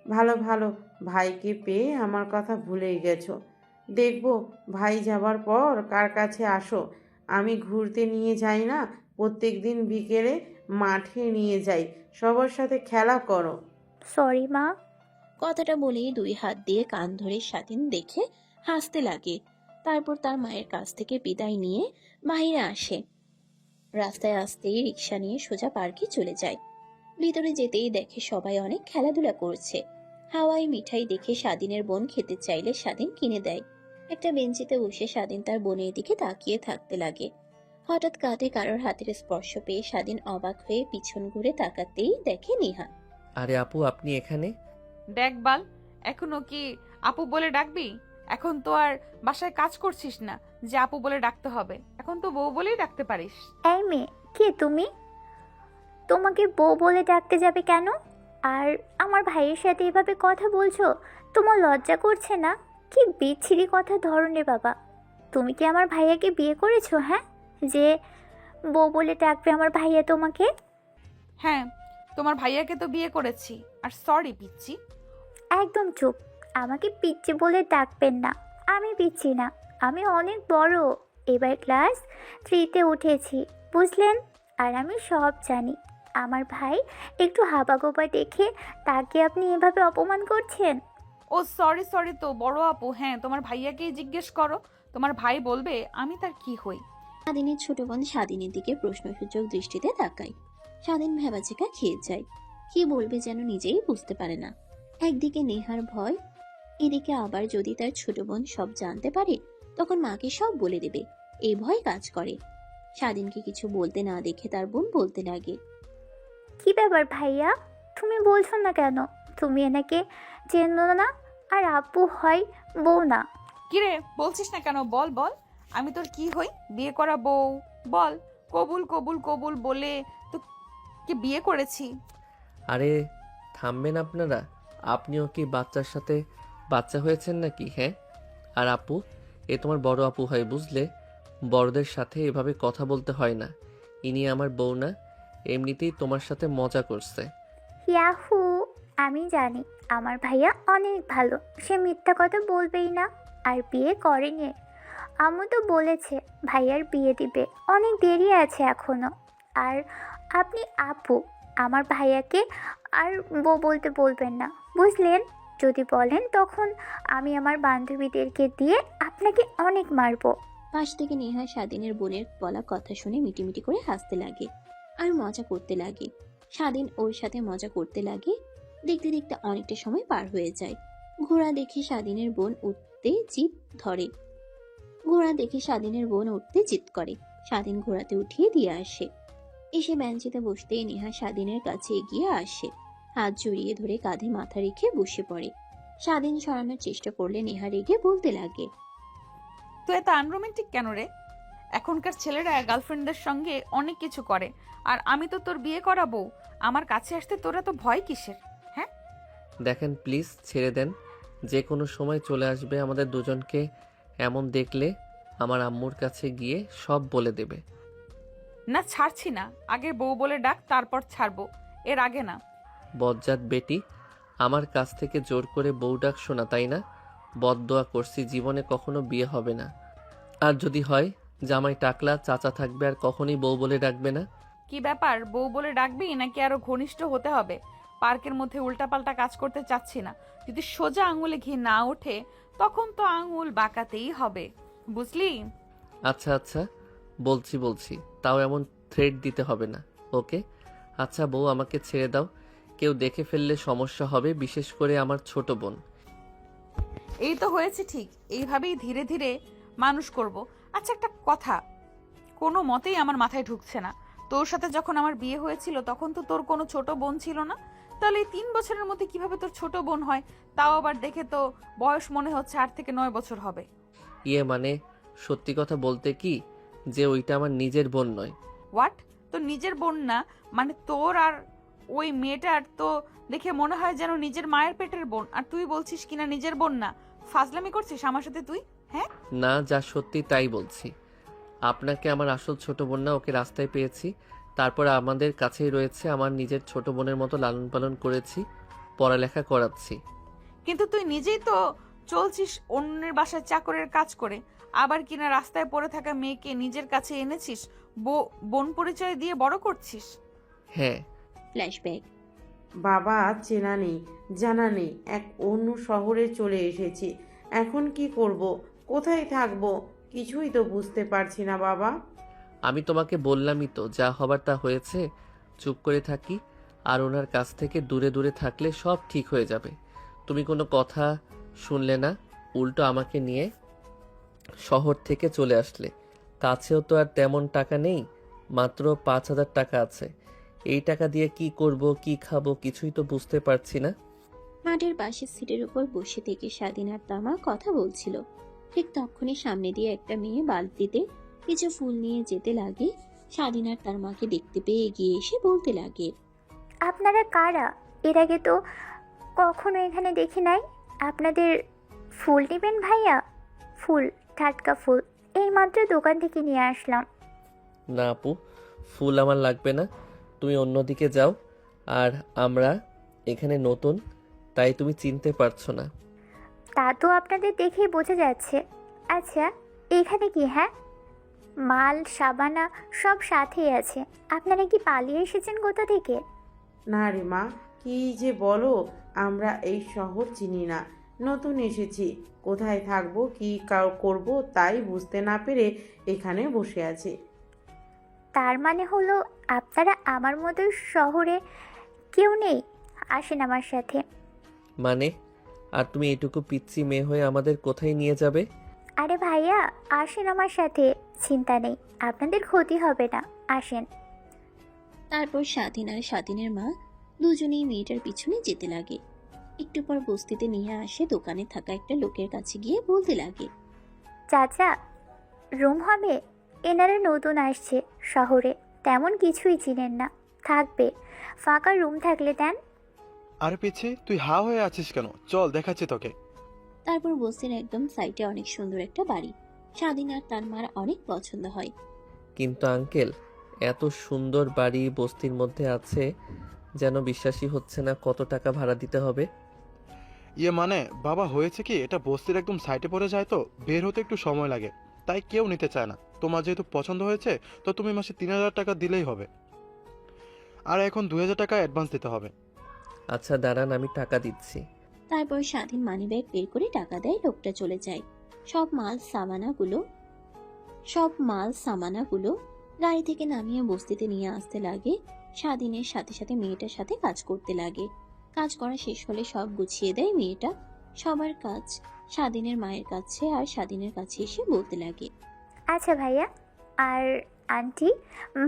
ভালো ভালো, ভাইকে পেয়ে আমার কথা ভুলেই গেছো। দেখবো ভাই যাবার পর কার কাছে আসো। আমি ঘুরতে নিয়ে যাই না প্রত্যেক দিন বিকেলে, মাঠে নিয়ে যাই, সবার সাথে খেলা করো। সরি মা। কথাটা বলেই 2 হাত দিয়ে কান ধরে স্বাধীন দেখে হাসতে লাগে। তারপর তার মায়ের কাছ থেকে বিদায় নিয়ে বাইরে আসে। রাস্তায় আসতেই রিক্সা নিয়ে সোজা পার্কে চলে যায়। ভিতরে যেতেই দেখে সবাই অনেক খেলাধুলা করছে। হাওয়াই মিঠাই দেখে স্বাধীনের বোন খেতে চাইলে স্বাধীন কিনে দেয়। একটা বেঞ্চিতে বসে স্বাধীন তার বোনের দিকে তাকিয়ে থাকতে লাগে। হঠাৎ কাঁধে কারোর হাতের স্পর্শ পেয়ে স্বাধীন অবাক হয়ে পিছন ঘুরে তাকাতেই দেখে নেহা। আরে আপু, আপনি এখানে? দেখ বাল, এখনো কি আপু বলে ডাকবি? এখন তো আর বাসায় কাজ করছিস না যে আপু বলে ডাকতে হবে, এখন তো বউ বলেই ডাকতে পারিস। এই মেয়ে, কে তুমি? তোমাকে বউ বলে ডাকতে যাবে কেন? আর আমার ভাইয়ের সাথে এভাবে কথা বলছো, তোমার লজ্জা করছে না? কি বিচ্ছিরি কথা ধরনের বাবা। তুমি কি আমার ভাইয়াকে বিয়ে করেছো? হ্যাঁ, যে বউ বলে ডাকবে আমার ভাইয়া তোমাকে? হ্যাঁ, তোমার ভাইয়াকে তো বিয়ে করেছি। আর সরি পিচ্ছি। একদম চুপ। আমাকে পিচ্চি বলে ডাকবেন না। আমি পিচ্চি না, আমি অনেক বড়। এবার ক্লাস 3-তে উঠেছি, বুঝলেন? আর আমি সব জানি। আমার ভাই একটু হাবাগোবা দেখে তাকে আপনি এভাবে অপমান করছেন। ও সরি সরি তো বড় আপু। হ্যাঁ, তোমার ভাইয়াকেই জিজ্ঞেস করো, তোমার ভাই বলবে আমি তার কি হই। স্বাধীনের ছোট বোন স্বাধীনের দিকে প্রশ্নসূচক দৃষ্টিতে তাকায়। স্বাধীন ভেবাচেকা খেয়ে যায়। কি বলবে যেন নিজেই বুঝতে পারে না। একদিকে নেহার ভয়, এদিকে আবার যদি তার ছোট বোন সব জানতে পারে তখন মাকে সব বলে দেবে, এই ভয় কাজ করে। স্বাধীনকে কিছু বলতে না দেখে তার বোন বলতে লাগে। কি ব্যাপার ভাইয়া, তুমি বলছো না কেন? তুমি এনাকে চেনো না, আর আপু হয় বউ না। কিরে বলছিস না কেন? বল বল, আমি তোর কি হই? বিয়ে করা বউ। বল, কবুল কবুল কবুল বলে তো কে বিয়ে করেছি। আরে থামবেন আপনারা। আপনিও কি বাচ্চার সাথে বাচ্চা হয়েছেন নাকি? হ্যাঁ। আর আপু, এ তোমার বড় আপু হয়, বুঝলে? বড়দের সাথে এভাবে কথা বলতে হয় না। ইনি আমার বউ না, এমনিতেই তোমার সাথে মজা করছে। ইয়াহু, আমি জানি আমার ভাইয়া অনেক ভালো, সে মিথ্যা কথা বলবেই না। আর বিয়ে করেনি, আম্মু তো বলেছে ভাইয়ার বিয়ে দিবে, অনেক দেরি আছে এখনো। আর আপনি আপু, আমার ভাইয়াকে আর বউ বলতে বলবেন না, বুঝলেন? যদি বলেন তখন আমি আমার বান্ধবীদেরকে দিয়ে আপনাকে অনেক মারবো। পাশ থেকে নেহা স্বাধীনের বোনের বলা কথা শুনে মিটিমিটি করে হাসতে লাগে আর মজা করতে লাগে। স্বাধীন ওর সাথে মজা করতে লাগে। দেখতে দেখতে অনেকটা সময় পার হয়ে যায়। ঘোড়া দেখে স্বাধীনের বোন উঠতে জিদ ধরে। ঘোড়া দেখে স্বাধীনের বোন উঠতে জিদ করে। স্বাধীন ঘোড়াতে উঠিয়ে দিয়ে আসে। এসে বেঞ্চিতে বসতেই নেহা স্বাধীনের কাছে এগিয়ে আসে। হাত জড়িয়ে ধরে কাঁধে মাথা রেখে বসে পড়ে। স্বাধীন সরানোর চেষ্টা করলে নেহা রেগে বলতে লাগে। তো এত আনরোমান্টিক কেন রে? এখনকার ছেলেরা গার্লফ্রেন্ডদের সঙ্গে অনেক কিছু করে, আর আমি তো তোর বিয়ে করা বউ। আমার কাছে আসতে তোরা তো ভয় কিসের? হ্যাঁ, দেখেন প্লিজ ছেড়ে দেন। যে কোনো সময় চলে আসবে আমাদের দুজনকে। এমন দেখলে আমার আম্মুর কাছে গিয়ে সব বলে দেবে। না ছাড়ছি না। আগে বউ বলে ডাক, তারপর ছাড়বো, এর আগে না। বজ্জাত বেটি, আমার কাছ থেকে জোর করে বউ ডাক শোনা, তাই না? বদদোয়া করছি, জীবনে কখনো বিয়ে হবে না। আর যদি হয়, জামাই টাকলা চাচা থাকবে, আর কখনই বউ বলে ডাকবে না। কি ব্যাপার, বউ বলে ডাকবি নাকি আরো ঘনিষ্ঠ হতে হবে? পার্কের মধ্যে উল্টাপাল্টা কাজ করতে চাচ্ছি না। যদি সোজা আঙুলে ঘি না ওঠে তখন তো আঙুল বাঁকাতেই হবে, বুঝলি? আচ্ছা আচ্ছা, বলছি, তাও এমন থ্রেট দিতে হবে না, ওকে? আচ্ছা বউ, আমাকে ছেড়ে দাও। কেউ দেখে ফেললে সমস্যা হবে, বিশেষ করে আমার ছোট বোন। এই তো হয়েছে ঠিক, এইভাবেই ধীরে ধীরে মানুষ করব। আচ্ছা একটা কথা কোনো মতেই আমার মাথায় ঢুকছে না। তোর সাথে যখন আমার বিয়ে হয়েছিল তখন তো তোর কোনো ছোট বোন ছিল না। তাহলে এই 3 বছরের মধ্যে কিভাবে তোর ছোট বোন হয়? তাও আবার দেখে তো বয়স মনে হচ্ছে 8 থেকে 9 বছর হবে। ইয়ে মানে, সত্যি কথা বলতে কি, যে ওইটা আমার নিজের বোন নয়। হোয়াট? তোর নিজের বোন না মানে? তোর আর ওই মেয়েটার তো দেখে মনে হয় যেন নিজের মায়ের পেটের বোন, আর তুই বলছিস কিনা নিজের বোন না। ফাজলামি করছিস আমার সাথে তুই? হ্যাঁ, না, যা সত্যি তাই বলছি। আপনাকে আমার আসল ছোট বোন না, ওকে রাস্তায় পেয়েছি, তারপর আমাদের কাছেই রয়েছে, আমার নিজের ছোট বোনের মতো লালন পালন করেছি, পড়ালেখা করাচ্ছি। কিন্তু তুই নিজেই তো চলছিস অন্যের বাসায় চাকরের কাজ করে, আবার কিনা রাস্তায় পড়ে থাকা মেয়েকে নিজের কাছে এনেছিস, বোন পরিচয় দিয়ে বড় করছিস। হ্যাঁ। ফ্ল্যাশব্যাক। বাবা চেনা নেই, জানা নেই, এক অন্য শহরে চলে এসেছি। এখন কি করব, কোথায় থাকব, কিছুই তো বুঝতে পারছি না বাবা। আমি তোমাকে বললামই তো, যা হবার তা হয়েছে। চুপ করে থাকি আর ওনার কাছ থেকে দূরে দূরে থাকলে সব ঠিক হয়ে যাবে। তুমি কোনো কথা শুনলে না, উল্টো আমাকে নিয়ে শহর থেকে চলে আসলে। কাছেও তো আর তেমন টাকা নেই, মাত্র 5,000 টাকা আছে। এই টাকা দিয়ে কি করব, কি খাবো, কিছুই তো বুঝতে পারছি না। মাঠের পাশের সিটের উপর বসে থেকে স্বাধীন আর তামা কথা বলছিল। ঠিক তখনই সামনে দিয়ে একটা মেয়ে বালতিতে কিছু ফুল নিয়ে যেতে লাগে। স্বাধীন আর তার মাকে দেখতে পেয়ে এগিয়ে এসে বলতে লাগে, আপনারা কারা? এর আগে তো কখনো এখানে দেখি নাই। আপনাদের ফুল নেবেন ভাইয়া? ফুল, টাটকা ফুল, এইমাত্র দোকান থেকে নিয়ে আসলাম। না আপু, ফুল আমার লাগবে না, তুমি অন্যদিকে যাও। আর আমরা এখানে নতুন, তাই তুমি চিনতে পারছো না। তা তো আপনাদের দেখেই বোঝা যাচ্ছে। আচ্ছা, এখানে কি? হ্যাঁ, মাল সাবানা সব সাথেই আছে। আপনারা কি পালিয়ে এসেছেন কোথা থেকে? না রে মা, কি যে বলো, আমরা এই শহর চিনি না, নতুন এসেছি। কোথায় থাকবো, কি করব তাই বুঝতে না পেরে এখানে বসে আছি। তার মানে হলো আপনারা আমার মতো শহরে কেউ নেই? আসেন আমার সাথে। মানে? আর তুমি এটুকু পিচ্চি মেয়ে হয়ে আমাদের কোথায় নিয়ে যাবে? আরে ভাইয়া, আসেন আমার সাথে, চিন্তা নেই, আপনাদের ক্ষতি হবে না, আসেন। তারপর স্বাধীন আর স্বাধীনের মা দুজনেই মেয়েটার পিছনে যেতে লাগে। একটু পর বস্তিতে নিয়ে আসে দোকানে থাকা একটা লোকের কাছে গিয়ে বলতে লাগে, চাচা, রুম হবে? এনারা নতুন আসছে শহরে, তেমন কিছুই চিনেন না, থাকবে। ফাঁকা রুম থাকলে দেন। আরে পিচ্ছি, তুই হা হয়ে আছিস কেন? চল দেখাচ্ছি তোকে। তারপর বস্তির একদম সাইডে অনেক সুন্দর একটা বাড়ি স্বাধীন আর তার মার অনেক পছন্দ হয়। কিন্তু আঙ্কেল, এত সুন্দর বাড়ি বস্তির মধ্যে আছে, যেন বিশ্বাসই হচ্ছে না কত টাকা ভাড়া দিতে হবে। ইয়ে মানে বাবা, হয়েছে কি, এটা বস্তির একদম সাইডে পড়ে যায় তো বের হতে একটু সময় লাগে, তাই কেউ নিতে চায় না। তোমার যেহেতু পছন্দ হয়েছে তো তুমি মাসে 3,000 টাকা দিলেই হবে। আর এখন 2,000 টাকা অ্যাডভান্স দিতে হবে। আচ্ছা দাঁড়ান, আমি টাকা দিচ্ছি। তারপর স্বাধীন মানিব্যাগ বের করে টাকা দেয়, লোকটা চলে যায়। সব মাল সামানাগুলো গাড়ি থেকে নামিয়ে বস্তিতে নিয়ে আসতে লাগে। স্বাধীনের সাথে সাথে মেয়েটার সাথে কাজ করতে লাগে। কাজ করা শেষ হলে সব গুছিয়ে দেয় মেয়েটা। সবার কাজ স্বাধীনের মায়ের কাছে আর স্বাধীনের কাছে এসে বলতে লাগে, আচ্ছা ভাইয়া আর আন্টি,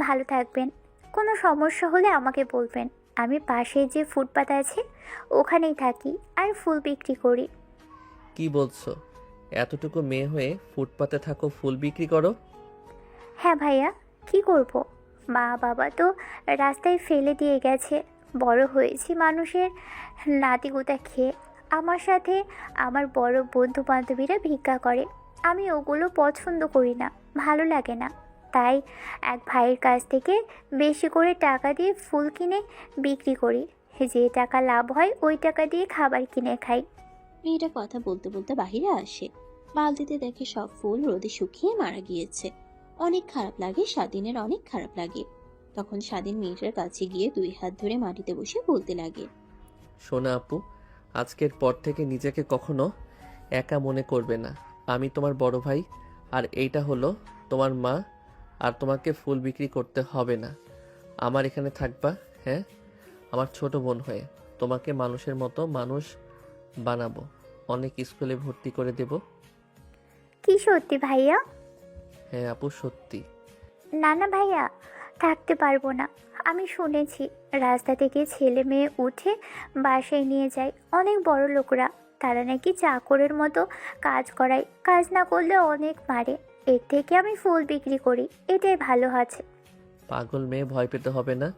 ভালো থাকবেন। কোনো সমস্যা হলে আমাকে বলবেন। আমি পাশে যে ফুটপাত আছে ওখানেই থাকি আর ফুল বিক্রি করি। কি বলছো? এতটুকু মেয়ে হয়ে ফুটপাতে থাকো, ফুল বিক্রি করো? হ্যাঁ ভাইয়া, কি করব? মা বাবা তো রাস্তায় ফেলে দিয়ে গেছে, বড় হয়েছি মানুষের নাতিগুতা খেয়ে। আমার সাথে আমার বড় বন্ধু বান্ধবীরা ভিক্ষা করে, আমি ওগুলো পছন্দ করি না, ভালো লাগে না। তাই এক ভাইয়ের কাছ থেকে বেশি করে টাকা দিয়ে ফুল কিনে বিক্রি করি। যে টাকা লাভ হয় ওই টাকা দিয়ে খাবার কিনে খাই। মেয়েটা কথা বলতে বলতে বাহিরে আসে। বালতিতে দেখে সব ফুল রোদে শুকিয়ে মারা গিয়েছে। অনেক খারাপ লাগে স্বাধীনের, অনেক খারাপ লাগে। তখন স্বাধীন মেয়েটার কাছে গিয়ে 2 হাত ধরে মাটিতে বসে বলতে লাগে, শোনা আপু, আজকের পর থেকে নিজেকে কখনো একা মনে করবে না। আমি তোমার বড় ভাই, আর এইটা হলো তোমার মা। আর তোমাকে ফুল বিক্রি করতে হবে না, আমার এখানে থাকবা। হ্যাঁ, আমার ছোট বোন হয়ে তোমাকে মানুষের মতো মানুষ বানাবো, অনেক স্কুলে ভর্তি করে দেব। কি সত্যি ভাইয়া? হ্যাঁ আপু, সত্যি। না না ভাইয়া, থাকতে পারবো না। আমি শুনেছি রাস্তা থেকে ছেলে মেয়ে উঠে বাসায় নিয়ে যায় অনেক বড় লোকরা, তারা নাকি চাকরের মতো কাজ করায়, কাজ না করলে অনেক মারে। এর থেকে আমি ফুল বিক্রি করি, এটাই ভালো আছে। পাগল মেয়ে, ভয় পেতে হবে না,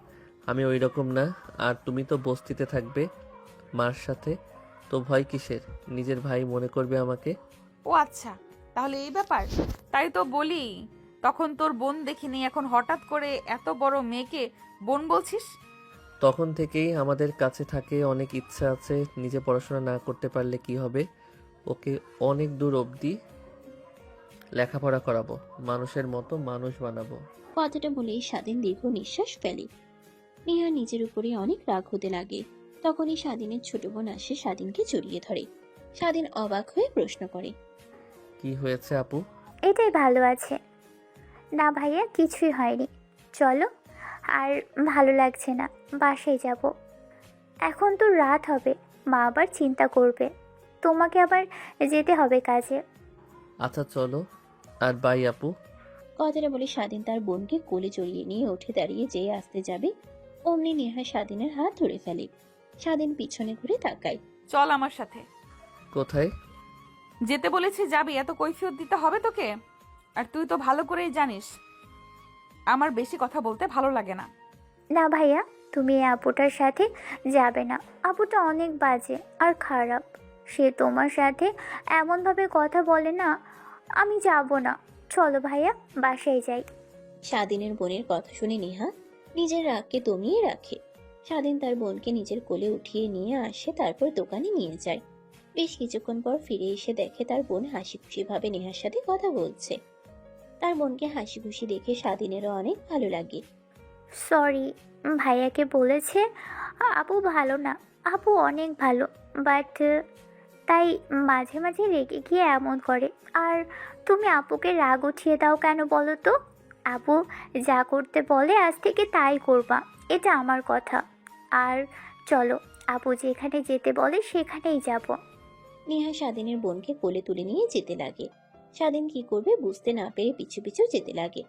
আমি ওই রকম না। আর তুমি তো বস্তিতে থাকবে মার সাথে, তো ভয় কিসের? নিজের ভাই মনে করবে আমাকে। ও আচ্ছা, তাহলে এই ব্যাপার। তাই তো বলি, তখন তোর বোন দেখিনি, এখন হঠাৎ করে এত বড় মেয়েকে বোন বলছিস? তখন থেকেই আমাদের কাছে থাকে, অনেক ইচ্ছা আছে। নিজে পড়াশোনা না করতে পারলে কি হবে, ওকে অনেক দূর অবধি লেখাপড়া করাবো, মানুষের মতো মানুষ বানাবো। কথাটা বলেই স্বাধীন দীর্ঘ নিঃশ্বাস ফেলে। নেহা নিজের উপরে অনেক রাগ হতে লাগে। তখনই স্বাধীনের ছোট বোন আসে স্বাধীনকে জড়িয়ে ধরে। স্বাধীন অবাক হয়ে প্রশ্ন করে। কি হয়েছে আপু? এটাই ভালো আছে। না ভাইয়া, কিছুই হয়নি। চলো, আর ভালো লাগছে না, বাসায় যাব। এখন তো রাত হবে, মা আবার চিন্তা করবে। তোমাকে আবার যেতে হবে কাজে। আচ্ছা চলো, আর বাই আপু। কথাটা বলে স্বাধীন তার বোনকে কোলে জড়িয়ে নিয়ে উঠে দাঁড়িয়ে যেই আসতে যাবে অমনি নেহা স্বাধীনের হাত ধরে ফেলে। স্বাধীন পিছনে ঘুরে তাকায়। চল আমার সাথে। কোথায়? যেতে বলেছি যাবি, এত কৈফিয়ত দিতে হবে তোকে? আর তুই তো ভালো করেই জানিস আমার বেশি কথা বলতে ভালো লাগে না। না ভাইয়া, তুমি এই আপুটার সাথে যাবে না। আপুটা অনেক বাজে আর খারাপ। সে তোমার সাথে এমনভাবে কথা বলে না। আমি যাব না। চলো ভাইয়া, বাসায় যাই। স্বাধীনের বোনের কথা শুনে নেহা নিজের রাগকে দমিয়ে রাখে। স্বাধীন তার বোনকে নিজের কোলে উঠিয়ে নিয়ে আসে, তারপর দোকানে নিয়ে যায়। বেশ কিছুক্ষণ পর ফিরে এসে দেখে তার বোন হাসি খুশি ভাবে নেহার সাথে কথা বলছে। তার বোনকে হাসি খুশি দেখে স্বাধীনেরও অনেক ভালো লাগে। সরি, ভাইয়াকে বলেছে আপু ভালো না। আপু অনেক ভালো, বাট তাই মাঝে মাঝে রেগে গিয়ে এমন করে। আর তুমি আপুকে রাগ উঠিয়ে দাও কেন বলো তো? আপু যা করতে বলে আজ থেকে তাই করবা, এটা আমার কথা। আর চলো, আপু যেখানে যেতে বলে সেখানেই যাব। নেহা স্বাধীনের বোনকে কোলে তুলে নিয়ে যেতে লাগে। স্বাধীন কি করবে বুঝতে না পেরে পিছু পিছু যেতে লাগে।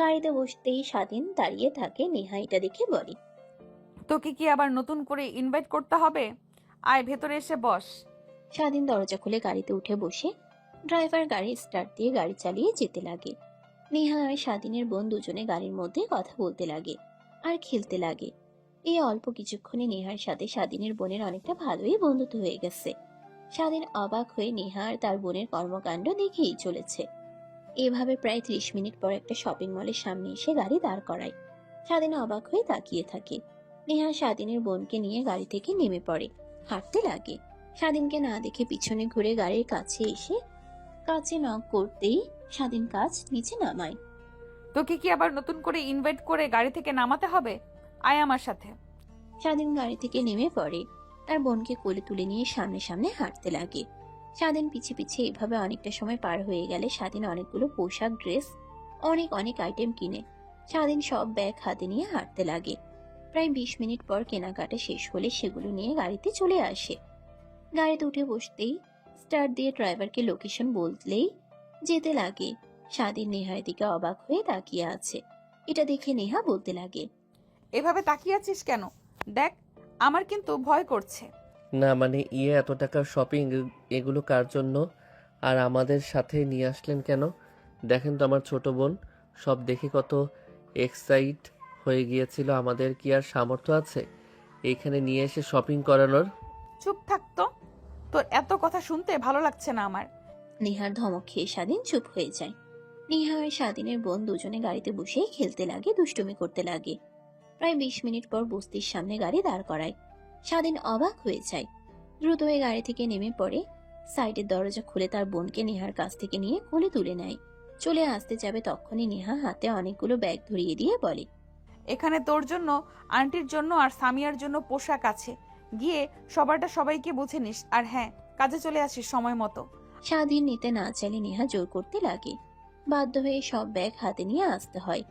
গাড়িতে বসতেই স্বাধীন দাঁড়িয়ে থাকে। নেহা এটা দেখে বলে, তোকে কি আবার নতুন করে ইনভাইট করতে হবে? আয় ভেতরে এসে বস। স্বাধীন দরজা খুলে গাড়িতে উঠে বসে ড্রাইভার গাড়ি স্টার্ট দিয়ে গাড়ি চালিয়ে যেতে লাগে। নেহা আর স্বাধীনের বোন দুজনে গাড়ির মধ্যে কথা বলতে লাগে আর খেলতে লাগে। এই অল্প কিছুক্ষণে নেহার সাথে স্বাধীনের বোনের অনেকটা ভালোই বন্ধুত্ব হয়ে গেছে। স্বাধীন অবাক হয়ে নেহা আর তার বোনের কর্মকাণ্ড দেখেই চলেছে। এভাবে প্রায় 30 মিনিট পর একটা শপিং মলের সামনে এসে গাড়ি দাঁড় করায়। স্বাধীন অবাক হয়ে তাকিয়ে থাকে। নেহা স্বাধীনের বোনকে নিয়ে গাড়ি থেকে নেমে পড়ে, হাঁটতে লাগে। স্বাধীনকে না দেখে পিছনে ঘুরে গাড়ির কাছে এসে কাছে নক করতেই স্বাধীন কাজ নিচে নামায়। তোকে কি আবার নতুন করে ইনভাইট করে গাড়ি থেকে নামাতে হবে? আয় আমার সাথে। স্বাধীন গাড়ি থেকে নেমে পড়ে, তার বোনকে কোলে তুলে নিয়ে সামনে সামনে হাঁটতে লাগে। স্বাধীন পিছে পিছে এভাবে অনেকটা সময় পার হয়ে গেলে স্বাধীন অনেকগুলো পোশাক, ড্রেস, অনেক অনেক আইটেম কিনে স্বাধীন সব ব্যাগ হাতে নিয়ে হাঁটতে লাগে। প্রায় 20 মিনিট পর কেনাকাটা শেষ হলে সেগুলো নিয়ে গাড়িতে চলে আসে। গাড়িতে উঠে বসতেই স্টার্ট দিয়ে ড্রাইভারকে লোকেশন বললেই যেতে লাগে। স্বাধীন নেহার দিকে অবাক হয়ে তাকিয়ে আছে। এটা দেখে নেহা বলতে লাগে, এভাবে তাকিয়ে আছিস কেন? দেখ, আমার কিন্তু ভয় করছে। না মানে এত টাকার শপিং এগুলো কার জন্য? আর আমাদের সাথে নিয়ে আসলেন কেন? দেখেন তো আমার ছোট বোন, সব দেখে কত এক্সাইট হয়ে গিয়েছিল। আমাদের কি আর সামর্থ্য আছে এইখানে নিয়ে এসে শপিং করানোর? চুপ থাকতো, তোর এত কথা শুনতে ভালো লাগছে না আমার। নেহার ধমক খেয়ে স্বাধীন চুপ হয়ে যায়। নেহা আর স্বাধীনের বোন দুজনে গাড়িতে বসে খেলতে লাগে, দুষ্টুমি করতে লাগে। প্রায় 20 মিনিট পর বস্তির সামনে গাড়ি দাঁড় করায়। স্বাধীন অবাক হয়ে যায়, দ্রুত হয়ে গাড়ি থেকে নেমে পড়ে। সাইডের দরজা খুলে তার বোনকে নেহার কাছ থেকে নিয়ে কোলে তুলে নেয়। চলে আসতে যাবে তখনই নেহা হাতে অনেকগুলো ব্যাগ ধরিয়ে দিয়ে বলে, এখানে তোর জন্য, আন্টির জন্য আর সামিয়ার জন্য পোশাক আছে। গিয়ে সবারটা সবাইকে বুঝে নিস। আর হ্যাঁ, কাজে চলে আসিস সময় মতো। স্বাধীন নিতে না চাইলে নেহা জোর করতে লাগে। বাধ্য হয়ে সব ব্যাগ হাতে নিয়ে আসতে হয়।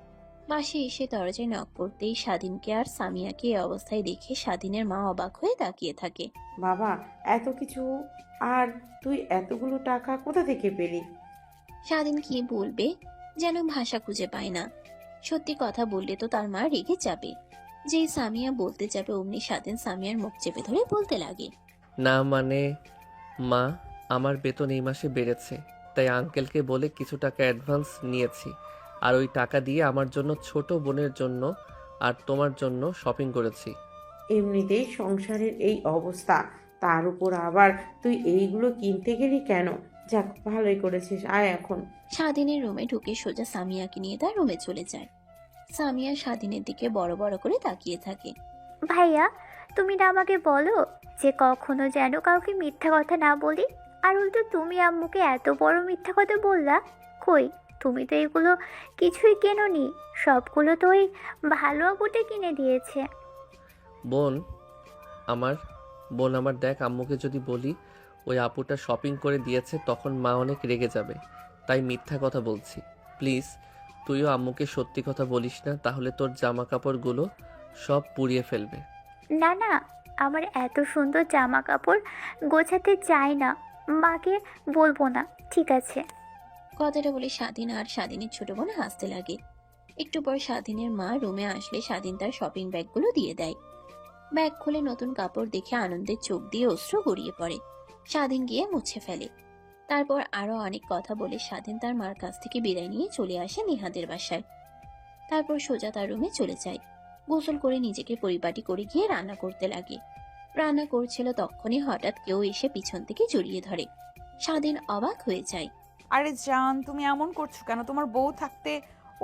পাশে এসে দরজায় নক করতেই স্বাধীনকে আর সামিয়াকে এই অবস্থায় দেখে স্বাধীনের মা অবাক হয়ে তাকিয়ে থাকে। বাবা, এত কিছু, আর তুই এতগুলো টাকা কোথা থেকে পেলি? স্বাধীন কি বলবে যেন ভাষা খুঁজে পায় না। সত্যি কথা বললে তো তার মা রেগে যাবে। যেই সামিয়া বলতে যাবে অমনি স্বাধীন সামিয়ার মুখ চেপে ধরে বলতে লাগে, না মানে মা, আমার বেতন এই মাসে বেড়েছে, তাই আঙ্কেলকে বলে কিছু টাকা অ্যাডভান্স নিয়েছি। আর ওই টাকা দিয়ে আমার জন্য, ছোট বোনের জন্য আর তোমার জন্য শপিং করেছি। এমনিতেই সংসারের এই অবস্থা, তার উপর আবার তুই এইগুলো কিনতে গেলি কেন? যাক, ভালোই করেছিস, আয় এখন। স্বাধীনের রুমে ঢুকে সোজা সামিয়াকে নিয়ে তার রুমে চলে যায়। সামিয়া স্বাধীনের দিকে বড় বড় করে তাকিয়ে থাকে। ভাইয়া, তুমি না আমাকে বলো যে কখনো যেন কাউকে মিথ্যা কথা না বলি, আর উল্টো তুমি আম্মুকে এত বড় মিথ্যা কথা বললা। কই, তুমি তো এগুলো কিছুই কেননি, সবগুলো তো ওই ভালো আপুটা কিনে দিয়েছে। বোন আমার বোন আমার দেখ, আম্মুকে যদি বলি ওই আপুটা শপিং করে দিয়েছে তখন মা অনেক রেগে যাবে, তাই মিথ্যা কথা বলছি। প্লিজ তুইও আম্মুকে সত্যি কথা বলিস না, তাহলে তোর জামা কাপড়গুলো সব পুড়িয়ে ফেলবে। না না, আমার এত সুন্দর জামা কাপড় গোছাতে চাই না, মাকে বলবো না, ঠিক আছে? কথাটা বলে স্বাধীন আর স্বাধীনের ছোট বোন হাসতে লাগে। একটু পর স্বাধীনের মা রুমে আসলে স্বাধীন তার শপিং ব্যাগগুলো দিয়ে দেয়। ব্যাগ খুলে নতুন কাপড় দেখে আনন্দের চোখ দিয়ে অশ্রু গড়িয়ে পড়ে। স্বাধীন গিয়ে মুছে ফেলে। তারপর আরো অনেক কথা বলে স্বাধীন তার মার কাছ থেকে বিদায় নিয়ে চলে আসে নিহাদের বাসায়। তারপর সোজা তার রুমে চলে যায়। গোসল করে নিজেকে পরিপাটি করে গিয়ে রান্না করতে লাগে। রান্না করছিল তখনই হঠাৎ কেউ এসে পিছন থেকে জড়িয়ে ধরে। স্বাধীন অবাক হয়ে যায়। আরে জান, তুমি এমন করছো কেন? তোমার বউ থাকতে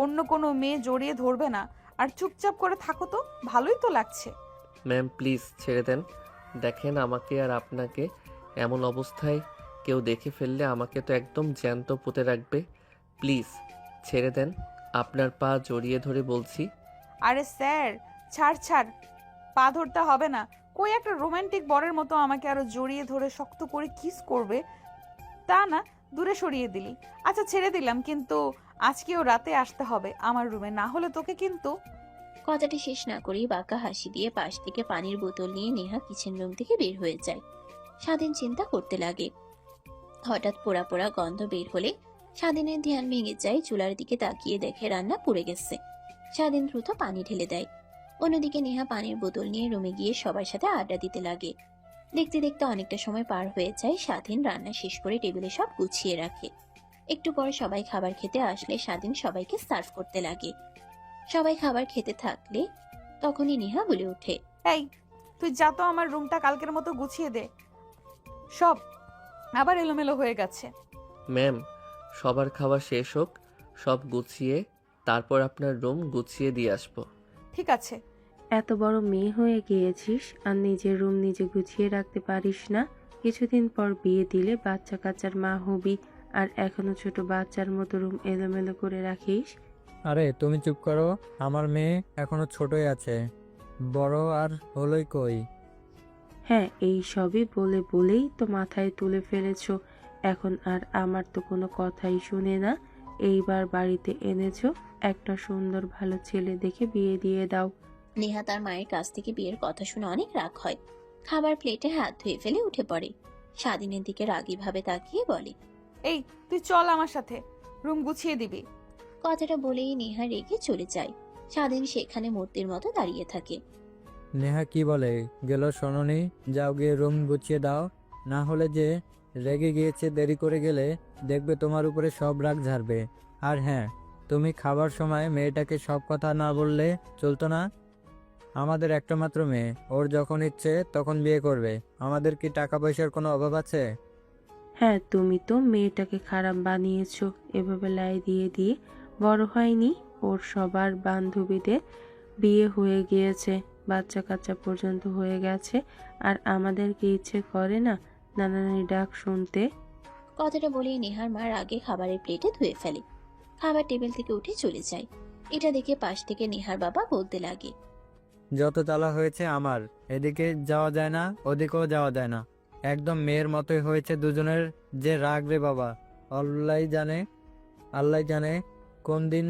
অন্য কোনো মেয়ে জড়িয়ে ধরবে না। আর চুপচাপ করে থাকো তো, ভালোই তো লাগছে। ম্যাম প্লিজ ছেড়ে দেন। দেখেন আমাকে আর আপনাকে এমন অবস্থায় কেউ দেখে ফেললে আমাকে তো একদম জ্যান্ত পুঁতে রাখবে। প্লিজ ছেড়ে দেন, আপনার পা জড়িয়ে ধরে বলছি। আরে স্যার, ছাড় ছাড়, পা ধরতে হবে না। কই একটা রোমান্টিক বরের মতো আমাকে আরো জড়িয়ে ধরে শক্ত করে কিস করবে, তা না দূরে সরিয়ে দিলি। আচ্ছা ছেড়ে দিলাম, কিন্তু আজকেও রাতে আসতে হবে আমার রুমে, না হলে তোকে কিন্তু। কথাটি শেষ না করেই বাঁকা হাসি দিয়ে পাশ থেকে পানির বোতল নিয়ে নেহা কিচেন রুম থেকে বের হয়ে যায়। স্বাধীন চিন্তা করতে লাগে। হঠাৎ পোড়া পোড়া গন্ধ বের হলে স্বাধীনের ধ্যান ভেঙে যায়। চুলার দিকে তাকিয়ে দেখে রান্না পুড়ে গেছে। স্বাধীন দ্রুত পানি ঢেলে দেয়। অন্যদিকে নেহা পানির বোতল নিয়ে রুমে গিয়ে সবার সাথে আড্ডা দিতে লাগে। দেখতে দেখতে অনেকটা সময় পার হয়ে যায়। স্বাধীন রান্না শেষ করে টেবিলে সব গুছিয়ে রাখে। একটু পর সবাই খাবার খেতে আসলে স্বাধীন সবাইকে সার্ভ করতে লাগে। সবাই খাবার খেতে থাকলে তখনই নেহা বলে ওঠে, এই তুই যা তো, আমার রুমটা কালকের মতো গুছিয়ে দে, সব আবার এলোমেলো হয়ে গেছে। ম্যাম সবার খাওয়া শেষ হোক, সব গুছিয়ে তারপর আপনার রুম গুছিয়ে দিয়ে আসবো। ঠিক আছে। এত বড় মেয়ে হয়ে গিয়েছিস আর নিজের রুম নিজে গুছিয়ে রাখতে পারিস না? কিছুদিন পর বিয়ে দিলে বাচ্চা কাচ্চার মা হবি, আর এখনো ছোট বাচ্চার মতো রুম এলোমেলো করে রাখিস। আরে তুমি চুপ করো, আমার মেয়ে এখনো ছোটই আছে, বড় আর হলোই কই। হ্যাঁ, এই সবই বলে বলেই তো মাথায় তুলে ফেলেছো। এখন আর আমার তো কোনো কথাই শুনে না। এইবার বাড়িতে এনেছো, একটা সুন্দর ভালো ছেলে দেখে বিয়ে দিয়ে দাও। নেহা তার মায়ের কাছ থেকে বিয়ের কথা শুনে অনেক রাগ হয়। খাবার প্লেটে হাত ধুয়ে ফেলে উঠে পড়ে। স্বাধীনের দিকে রাগী ভাবে তাকিয়ে বলে, এই তুই চল আমার সাথে, রুম গুছিয়ে দিবি। কথাটা বলেই নেহা রেগে চলে যায়। স্বাধীন সেখানে মূর্তির মতো দাঁড়িয়ে থাকে। নেহা কি বলে গেল শোনোনি? যাও গিয়ে রুম গুছিয়ে দাও, না হলে যে রেগে গিয়েছে, দেরি করে গেলে দেখবে তোমার উপরে সব রাগ ঝাড়বে। আর হ্যাঁ, তুমি খাবার সময় মেয়েটাকে সব কথা না বললে চলতো না? আমাদের একটা মাত্র মেয়ে, ওর যখন ইচ্ছে তখন বিয়ে করবে। আমাদের কি টাকা পয়সার কোনো অভাব আছে? হ্যাঁ, তুমি তো মেয়েটাকে খারাপ বানিয়েছো। এভাবে লাই দিয়ে দিয়ে বড় হয়নি। ওর সবার বান্ধবীদের বিয়ে হয়ে গিয়েছে, বাচ্চা কাচ্চা পর্যন্ত হয়ে গেছে, আর আমাদেরকে ইচ্ছে করে না নানানি ডাক শুনতে। কথাটা বলেই নেহার মা রাগে খাবারের প্লেটে ধুয়ে ফেলে। খাবার টেবিল থেকে উঠে চলে যায়। এটা দেখে পাশ থেকে নেহার বাবা বলতে লাগে, যত তালা হয়েছে আমার, এদিকে যাওয়া যায় না, ওদিকেও যাওয়া যায় না। একদম মেয়ের মতোই হয়েছে দুজনের। যে রাগ রে বাবা, আল্লাহ জানে কোন দিন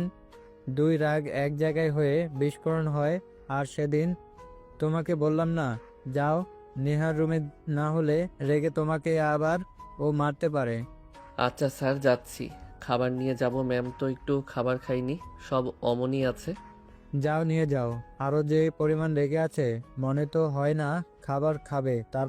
দুই রাগ এক জায়গায় হয়ে বিস্ফোরণ হয়। আর সেদিন তোমাকে বললাম না, যাও নেহার রুমে, না হলে রেগে তোমাকে আবার ও মারতে পারে। আচ্ছা স্যার যাচ্ছি, খাবার নিয়ে যাব। ম্যাম তো একটু খাবার খাইনি, সব অমনই আছে। যাও নিয়ে যাও। আরো যে পরিমাণ রেগে আছে, মনে তো হয় না খাবার খাবে। তার